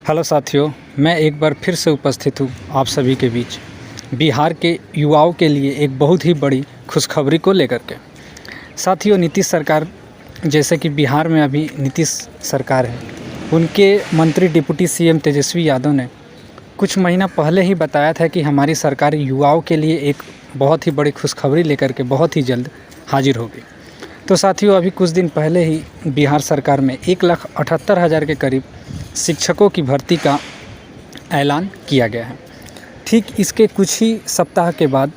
Hello साथियों, मैं एक बार फिर से उपस्थित हूँ आप सभी के बीच बिहार के युवाओं के लिए एक बहुत ही बड़ी खुशखबरी को लेकर के। साथियों, नीतीश सरकार, जैसे कि बिहार में अभी नीतीश सरकार है, उनके मंत्री डिप्टी सीएम तेजस्वी यादव ने कुछ महीना पहले ही बताया था कि हमारी सरकार युवाओं के लिए एक बहुत ही बड़ी खुशखबरी लेकर के बहुत ही जल्द हाजिर होगी। तो साथियों, अभी कुछ दिन पहले ही बिहार सरकार में 1,78,000 के करीब शिक्षकों की भर्ती का ऐलान किया गया है। ठीक इसके कुछ ही सप्ताह के बाद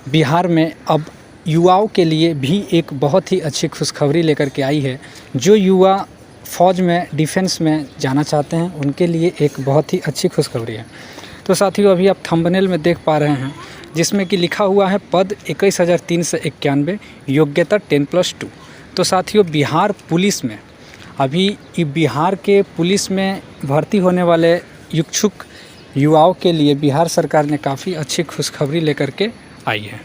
बिहार में अब युवाओं के लिए भी एक बहुत ही अच्छी खुशखबरी लेकर के आई है। जो युवा फ़ौज में, डिफेंस में जाना चाहते हैं, उनके लिए एक बहुत ही अच्छी खुशखबरी है। तो साथियों, अभी आप थंबनेल में देख पा रहे हैं जिसमें कि लिखा हुआ है पद 21,391, योग्यता 10+2। तो साथियों, बिहार पुलिस में अभी बिहार के पुलिस में भर्ती होने वाले इच्छुक युवाओं के लिए बिहार सरकार ने काफ़ी अच्छी खुशखबरी लेकर के आई है।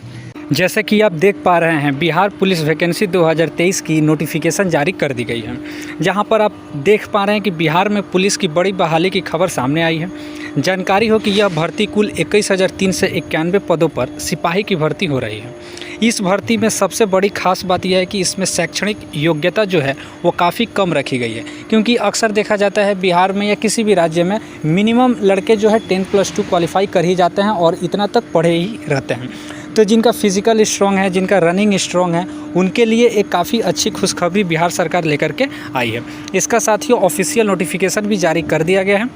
जैसे कि आप देख पा रहे हैं, बिहार पुलिस वैकेंसी 2023 की नोटिफिकेशन जारी कर दी गई है, जहां पर आप देख पा रहे हैं कि बिहार में पुलिस की बड़ी बहाली की खबर सामने आई है। जानकारी हो कि यह भर्ती कुल 21,391 पदों पर सिपाही की भर्ती हो रही है। इस भर्ती में सबसे बड़ी खास बात यह है कि इसमें शैक्षणिक योग्यता जो है वो काफ़ी कम रखी गई है, क्योंकि अक्सर देखा जाता है बिहार में या किसी भी राज्य में मिनिमम लड़के जो है 10+2 क्वालिफाई कर ही जाते हैं और इतना तक पढ़े ही रहते हैं। तो जिनका फिज़िकल स्ट्रॉन्ग है, जिनका रनिंग स्ट्रॉन्ग है, उनके लिए एक काफ़ी अच्छी खुशखबरी बिहार सरकार लेकर के आई है। इसका साथियों ऑफिशियल नोटिफिकेशन भी जारी कर दिया गया है।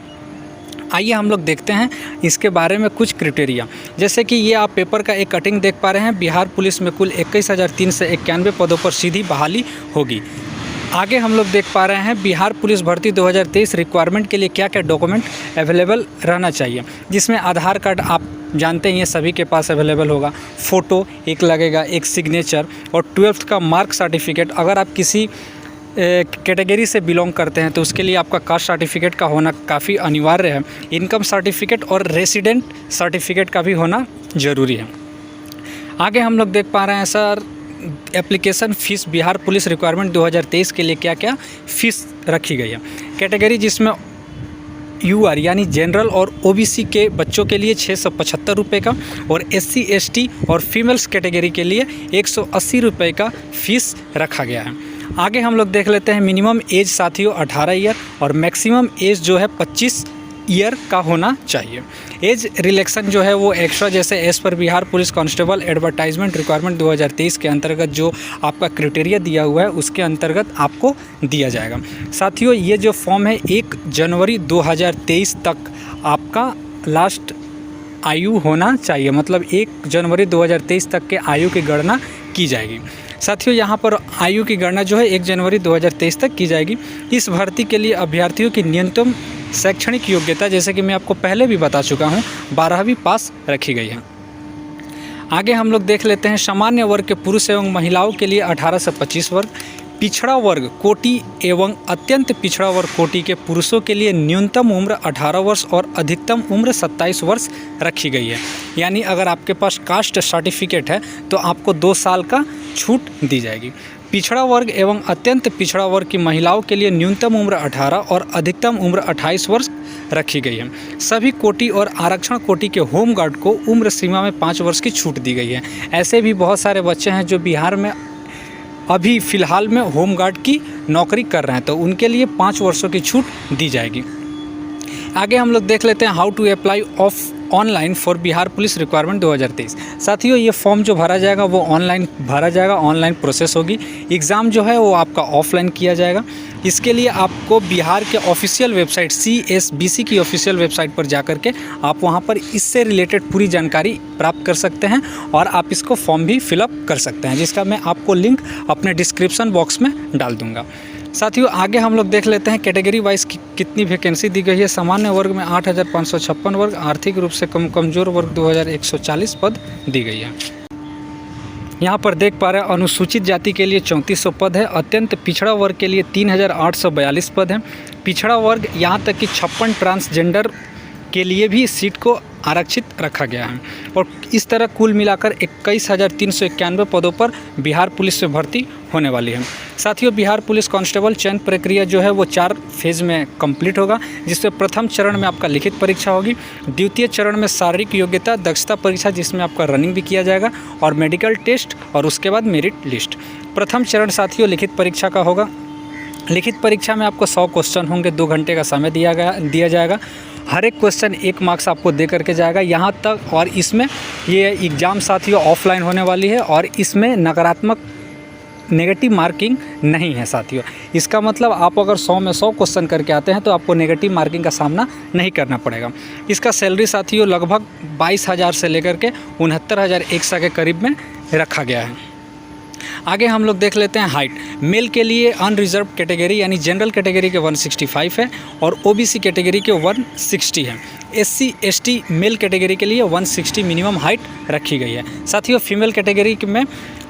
आइए हम लोग देखते हैं इसके बारे में कुछ क्राइटेरिया। जैसे कि ये आप पेपर का एक कटिंग देख पा रहे हैं। बिहार पुलिस में कुल 21,391 पदों पर सीधी बहाली होगी। आगे हम लोग देख पा रहे हैं बिहार पुलिस भर्ती 2023 रिक्वायरमेंट के लिए क्या क्या डॉक्यूमेंट अवेलेबल रहना चाहिए, जिसमें आधार कार्ड आप जानते हैं ये सभी के पास अवेलेबल होगा, फ़ोटो एक लगेगा, एक सिग्नेचर और 12th का मार्क सर्टिफिकेट। अगर आप किसी कैटेगरी से बिलोंग करते हैं तो उसके लिए आपका कास्ट सर्टिफिकेट का होना काफ़ी अनिवार्य है। इनकम सर्टिफिकेट और रेसिडेंट सर्टिफिकेट का भी होना ज़रूरी है। आगे हम लोग देख पा रहे हैं sir application fees Bihar police requirement 2023 के लिए क्या क्या फ़ीस रखी गई है। कैटेगरी जिसमें यूआर यानी जनरल और ओबीसी के बच्चों के लिए 675 रुपये का और SC ST और फीमेल्स कैटेगरी के लिए 180 रुपये का फ़ीस रखा गया है। आगे हम लोग देख लेते हैं मिनिमम एज साथियों 18 ईयर और मैक्सिमम एज जो है 25 ईयर का होना चाहिए। एज रिलैक्सन जो है वो एक्स्ट्रा, जैसे as per Bihar police constable advertisement requirement 2023 के अंतर्गत जो आपका क्राइटेरिया दिया हुआ है उसके अंतर्गत आपको दिया जाएगा। साथियों, ये जो फॉर्म है 1 जनवरी 2023 तक आपका लास्ट आयु होना चाहिए, मतलब 1 जनवरी 2023 तक के आयु की गणना की जाएगी। साथियों, यहाँ पर आयु की गणना जो है 1 जनवरी 2023 तक की जाएगी। इस भर्ती के लिए अभ्यर्थियों की न्यूनतम शैक्षणिक योग्यता, जैसे कि मैं आपको पहले भी बता चुका हूँ, 12वीं पास रखी गई है। आगे हम लोग देख लेते हैं सामान्य वर्ग के पुरुष एवं महिलाओं के लिए 18 से 25 वर्ग, पिछड़ा वर्ग कोटि एवं अत्यंत पिछड़ा वर्ग कोटि के पुरुषों के लिए न्यूनतम उम्र 18 वर्ष और अधिकतम उम्र 27 वर्ष रखी गई है। यानी अगर आपके पास कास्ट सर्टिफिकेट है तो आपको 2 साल का छूट दी जाएगी। पिछड़ा वर्ग एवं अत्यंत पिछड़ा वर्ग की महिलाओं के लिए न्यूनतम उम्र 18 और अधिकतम उम्र 28 वर्ष रखी गई है। सभी कोटि और आरक्षण कोटि के होमगार्ड को उम्र सीमा में 5 वर्ष की छूट दी गई है। ऐसे भी बहुत सारे बच्चे हैं जो बिहार में अभी फ़िलहाल में होमगार्ड की नौकरी कर रहे हैं, तो उनके लिए 5 वर्षों की छूट दी जाएगी। आगे हम लोग देख लेते हैं how to apply of online for Bihar police requirement 2023। साथियों, ये फॉर्म जो भरा जाएगा वो ऑनलाइन भरा जाएगा, ऑनलाइन प्रोसेस होगी। एग्ज़ाम जो है वो आपका ऑफलाइन किया जाएगा। इसके लिए आपको बिहार के ऑफिशियल वेबसाइट CSBC की ऑफिशियल वेबसाइट पर जाकर के आप वहां पर इससे रिलेटेड पूरी जानकारी प्राप्त कर सकते हैं और आप इसको फॉर्म भी फिलअप कर सकते हैं, जिसका मैं आपको लिंक अपने डिस्क्रिप्शन बॉक्स में डाल दूँगा। साथियों, आगे हम लोग देख लेते हैं कैटेगरी वाइज कितनी वैकेंसी दी गई है। सामान्य वर्ग में 8,556 वर्ग, आर्थिक रूप से कमज़ोर वर्ग 2,140 पद दी गई है। यहाँ पर देख पा रहे हैं अनुसूचित जाति के लिए 3400 पद है, अत्यंत पिछड़ा वर्ग के लिए 3,842 पद हैं। पिछड़ा वर्ग यहाँ तक कि 56 ट्रांसजेंडर के लिए भी सीट को आरक्षित रखा गया है। और इस तरह कुल मिलाकर 21,391 पदों पर बिहार पुलिस में भर्ती होने वाली है। साथियों, बिहार पुलिस कांस्टेबल चयन प्रक्रिया जो है वो 4 फेज़ में कंप्लीट होगा, जिसमें प्रथम चरण में आपका लिखित परीक्षा होगी, द्वितीय चरण में शारीरिक योग्यता दक्षता परीक्षा जिसमें आपका रनिंग भी किया जाएगा और मेडिकल टेस्ट, और उसके बाद मेरिट लिस्ट। प्रथम चरण साथियों लिखित परीक्षा का होगा। लिखित परीक्षा में आपको 100 क्वेश्चन होंगे, 2 घंटे का समय दिया जाएगा। हर एक क्वेश्चन 1 मार्क्स आपको दे करके जाएगा यहाँ तक। और इसमें ये एग्ज़ाम साथियों ऑफलाइन होने वाली है और इसमें नकारात्मक नेगेटिव मार्किंग नहीं है साथियों। इसका मतलब आप अगर 100 में 100 क्वेश्चन करके आते हैं तो आपको नेगेटिव मार्किंग का सामना नहीं करना पड़ेगा। इसका सैलरी साथियों लगभग 22,000 से लेकर के 69,100 के करीब में रखा गया है। आगे हम लोग देख लेते हैं हाइट। मेल के लिए अनरिजर्व कैटेगरी यानी जनरल कैटेगरी के 165 है और ओबीसी कैटेगरी के 160 है। एससी एसटी मेल कैटेगरी के लिए 160 मिनिमम हाइट रखी गई है। साथियों, फीमेल कैटेगरी में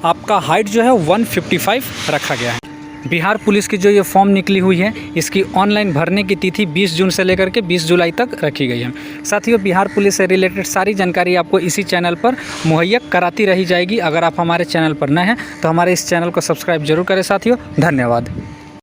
आपका हाइट जो है 155 रखा गया है। बिहार पुलिस की जो ये फॉर्म निकली हुई है, इसकी ऑनलाइन भरने की तिथि 20 जून से लेकर के 20 जुलाई तक रखी गई है। साथियों, बिहार पुलिस से रिलेटेड सारी जानकारी आपको इसी चैनल पर मुहैया कराती रही जाएगी। अगर आप हमारे चैनल पर नए हैं तो हमारे इस चैनल को सब्सक्राइब जरूर करें साथियों। धन्यवाद।